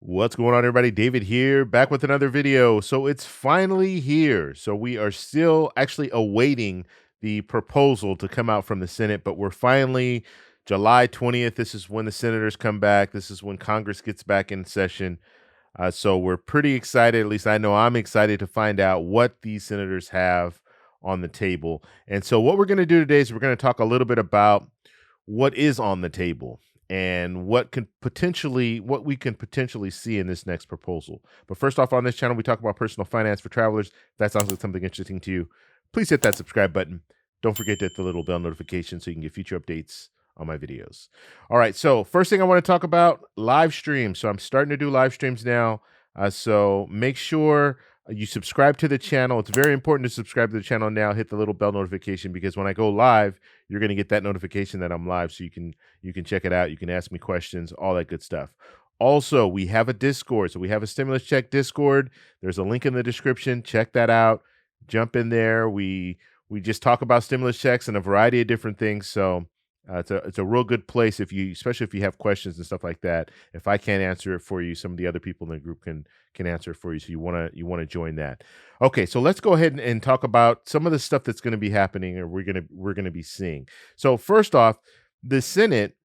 What's going on, everybody? David here, back with another video. So it's finally here. So we are still actually awaiting the proposal to come out from the Senate, but we're finally July 20th. This is when the senators come back. This is when Congress gets back in session. So we're pretty excited. At least I know I'm excited to find out what these senators have on the table. And so what we're going to do today is we're going to talk a little bit about what is on the table and what we can potentially see in this next proposal. But first off, on this channel, we talk about personal finance for travelers. If that sounds like something interesting to you, please hit that subscribe button. Don't forget to hit the little bell notification so you can get future updates on my videos. All right, so first thing I want to talk about, live streams. So I'm starting to do live streams now. So make sure you subscribe to the channel. It's very important to subscribe to the channel now. Hit the little bell notification because when I go live, you're going to get that notification that I'm live, so you can check it out. You can ask me questions, all that good stuff. Also, we have a Discord. So we have a stimulus check Discord. There's a link in the description. Check that out. Jump in there. We just talk about stimulus checks and a variety of different things. So it's a real good place especially if you have questions and stuff like that. If I can't answer it for you, some of the other people in the group can answer it for you. So you want to join that. Okay, so let's go ahead and talk about some of the stuff that's going to be happening or we're going to be seeing. So first off, the Senate.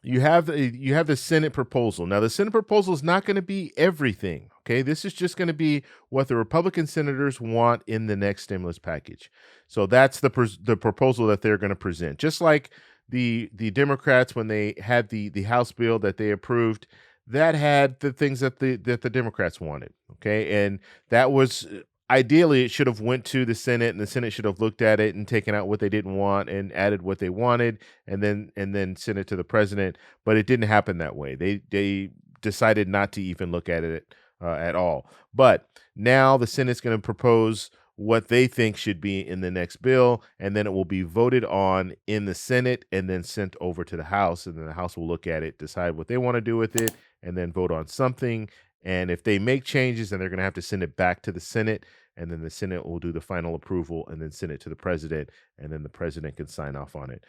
You have the Senate proposal. Now, the Senate proposal is not going to be everything. Okay, this is just going to be what the Republican senators want in the next stimulus package. So that's the proposal that they're going to present. Just like the Democrats when they had the House bill that they approved, that had the things that the Democrats wanted. Okay, and that was ideally it should have went to the Senate, and the Senate should have looked at it and taken out what they didn't want and added what they wanted, and then sent it to the president. But it didn't happen that way. They decided not to even look at it at all. But now the Senate's going to propose what they think should be in the next bill, and then it will be voted on in the Senate and then sent over to the House, and then the House will look at it, decide what they want to do with it, and then vote on something. And if they make changes, then they're going to have to send it back to the Senate, and then the Senate will do the final approval and then send it to the president, and then the president can sign off on it.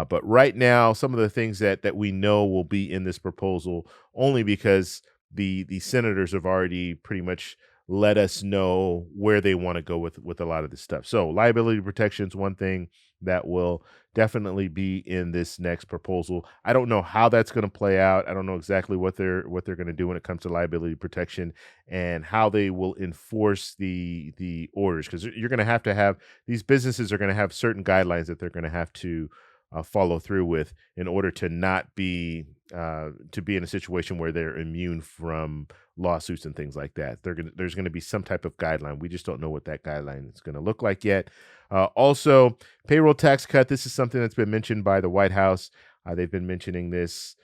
But right now, some of the things that we know will be in this proposal, only because the senators have already pretty much let us know where they want to go with a lot of this stuff. So liability protection is one thing that will definitely be in this next proposal. I don't know how that's going to play out. I don't know exactly what they're going to do when it comes to liability protection and how they will enforce the orders, because you're going to have these businesses are going to have certain guidelines that they're going to have to follow through with in order to not be in a situation where they're immune from lawsuits and things like that. There's going to be some type of guideline. We just don't know what that guideline is going to look like yet. Also, payroll tax cut. This is something that's been mentioned by the White House. They've been mentioning this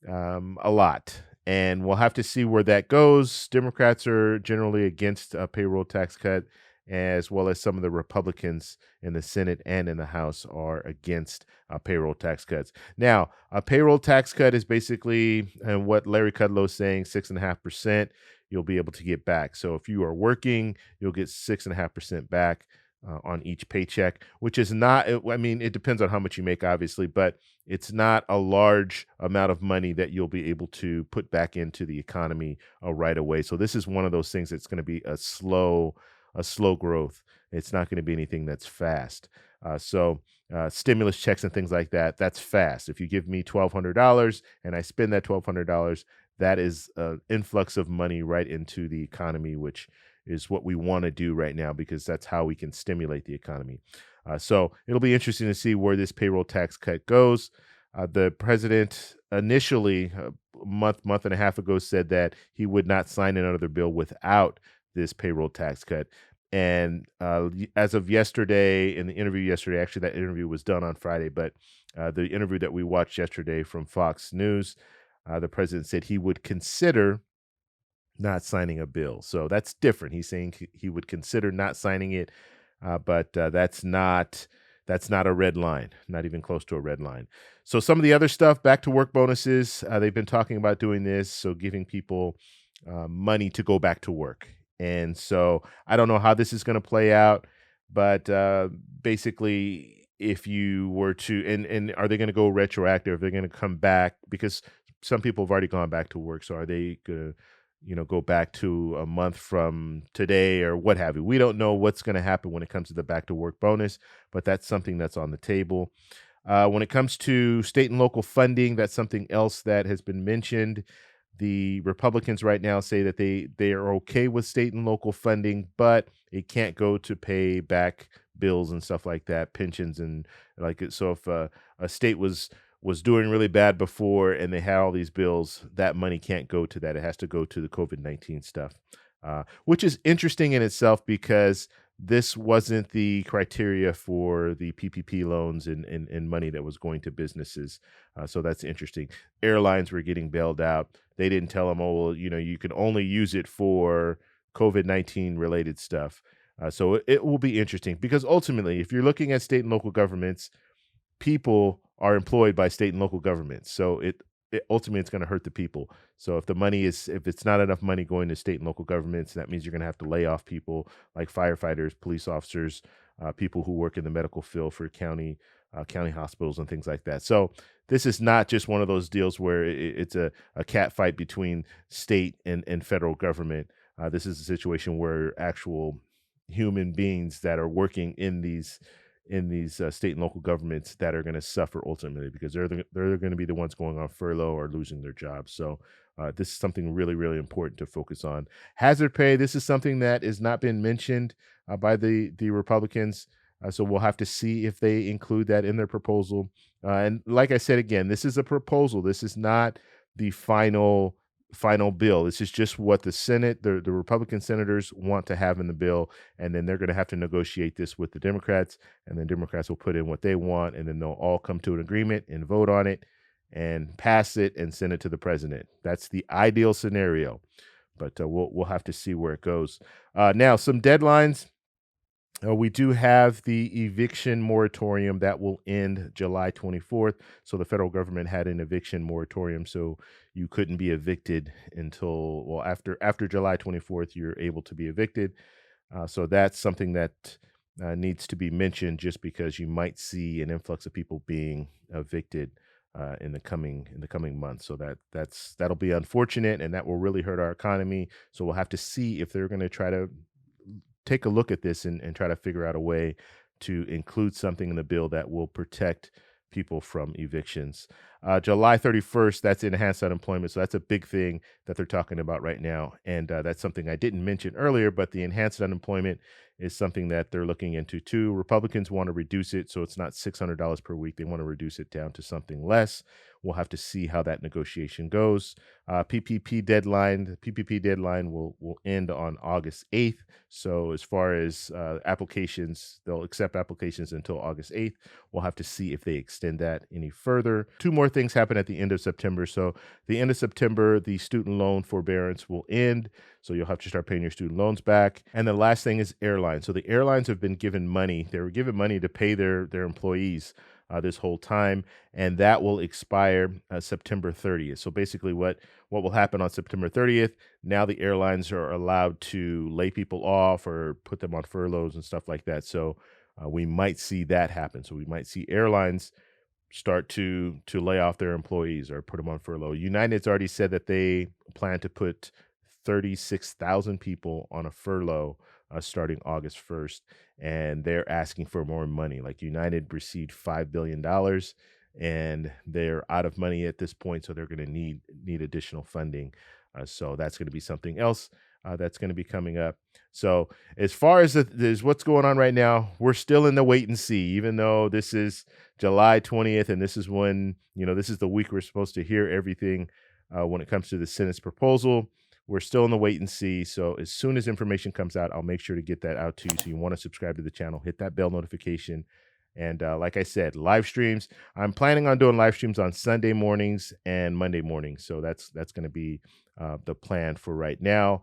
a lot, and we'll have to see where that goes. Democrats are generally against a payroll tax cut, as well as some of the Republicans in the Senate and in the House are against payroll tax cuts. Now, a payroll tax cut is basically what Larry Kudlow is saying, 6.5% you'll be able to get back. So if you are working, you'll get 6.5% back on each paycheck, which is not, I mean, it depends on how much you make, obviously, but it's not a large amount of money that you'll be able to put back into the economy right away. So this is one of those things that's going to be a slow growth. It's not going to be anything that's fast. Stimulus checks and things like that, that's fast. If you give me $1,200 and I spend that $1,200, that is an influx of money right into the economy, which is what we want to do right now, because that's how we can stimulate the economy. So it'll be interesting to see where this payroll tax cut goes. The president initially, a month and a half ago, said that he would not sign another bill without this payroll tax cut. And as of yesterday, in the interview yesterday, actually that interview was done on Friday, but the interview that we watched yesterday from Fox News, the president said he would consider not signing a bill. So that's different. He's saying he would consider not signing it, but that's not a red line, not even close to a red line. So some of the other stuff, back to work bonuses, they've been talking about doing this, so giving people money to go back to work. And so I don't know how this is going to play out, but basically, if you were to, and are they going to go retroactive? They're going to come back, because some people have already gone back to work. So are they gonna, go back to a month from today or what have you? We don't know what's going to happen when it comes to the back to work bonus, but that's something that's on the table. When it comes to state and local funding, that's something else that has been mentioned. The Republicans right now say that they are okay with state and local funding, but it can't go to pay back bills and stuff like that, pensions and like it. So if a state was doing really bad before and they had all these bills, that money can't go to that. It has to go to the COVID-19 stuff, which is interesting in itself because this wasn't the criteria for the PPP loans and money that was going to businesses. So that's interesting. Airlines were getting bailed out. They didn't tell them, oh, well, you can only use it for COVID-19 related stuff. So it will be interesting because ultimately, if you're looking at state and local governments, people are employed by state and local governments. So it ultimately it's going to hurt the people. So if it's not enough money going to state and local governments, that means you're going to have to lay off people like firefighters, police officers, people who work in the medical field for county hospitals and things like that. So this is not just one of those deals where it's a cat fight between state and federal government. This is a situation where actual human beings that are working in these state and local governments that are going to suffer ultimately because they're going to be the ones going on furlough or losing their jobs. So this is something really, really important to focus on. Hazard pay, this is something that has not been mentioned by the Republicans. So we'll have to see if they include that in their proposal. And like I said, again, this is a proposal. This is not the final bill. This is just what the Senate, the Republican senators want to have in the bill. And then they're going to have to negotiate this with the Democrats, and then Democrats will put in what they want, and then they'll all come to an agreement and vote on it and pass it and send it to the president. That's the ideal scenario, but we'll have to see where it goes. Now, some deadlines. We do have the eviction moratorium that will end July 24th. So the federal government had an eviction moratorium, so you couldn't be evicted until, well, after July 24th, you're able to be evicted. So that's something that needs to be mentioned, just because you might see an influx of people being evicted in the coming months. So that'll be unfortunate, and that will really hurt our economy. So we'll have to see if they're going to try to take a look at this and try to figure out a way to include something in the bill that will protect people from evictions. July 31st, that's enhanced unemployment. So that's a big thing that they're talking about right now. And that's something I didn't mention earlier, but the enhanced unemployment is something that they're looking into too. Republicans want to reduce it, so it's not $600 per week. They want to reduce it down to something less. We'll have to see how that negotiation goes. The PPP deadline will end on August 8th. So as far as applications, they'll accept applications until August 8th. We'll have to see if they extend that any further. Two more things happen at the end of September. So the end of September, the student loan forbearance will end. So you'll have to start paying your student loans back. And the last thing is airlines. So the airlines have been given money. They were given money to pay their employees this whole time, and that will expire September 30th. So basically what will happen on September 30th, now the airlines are allowed to lay people off or put them on furloughs and stuff like that. So we might see that happen. So we might see airlines start to lay off their employees or put them on furlough. United's already said that they plan to put 36,000 people on a furlough starting August 1st, and they're asking for more money. Like United received $5 billion and they're out of money at this point, so they're going to need additional funding. So that's going to be something else that's going to be coming up. So as far as what's going on right now, we're still in the wait and see, even though this is July 20th, and this is when, this is the week we're supposed to hear everything when it comes to the Senate's proposal. We're still in the wait and see. So as soon as information comes out, I'll make sure to get that out to you. So you want to subscribe to the channel, hit that bell notification. And like I said, live streams. I'm planning on doing live streams on Sunday mornings and Monday mornings. So that's going to be the plan for right now.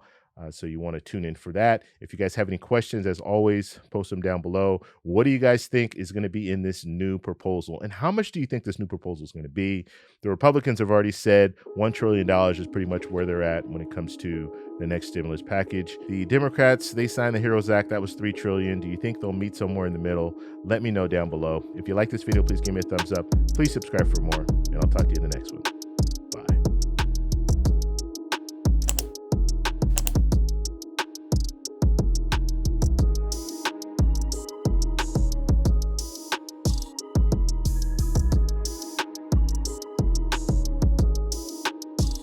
So you want to tune in for that. If you guys have any questions, as always, post them down below. What do you guys think is going to be in this new proposal? And how much do you think this new proposal is going to be? The Republicans have already said $1 trillion is pretty much where they're at when it comes to the next stimulus package. The Democrats, they signed the HEROES Act. That was $3 trillion. Do you think they'll meet somewhere in the middle? Let me know down below. If you like this video, please give me a thumbs up. Please subscribe for more, and I'll talk to you in the next one.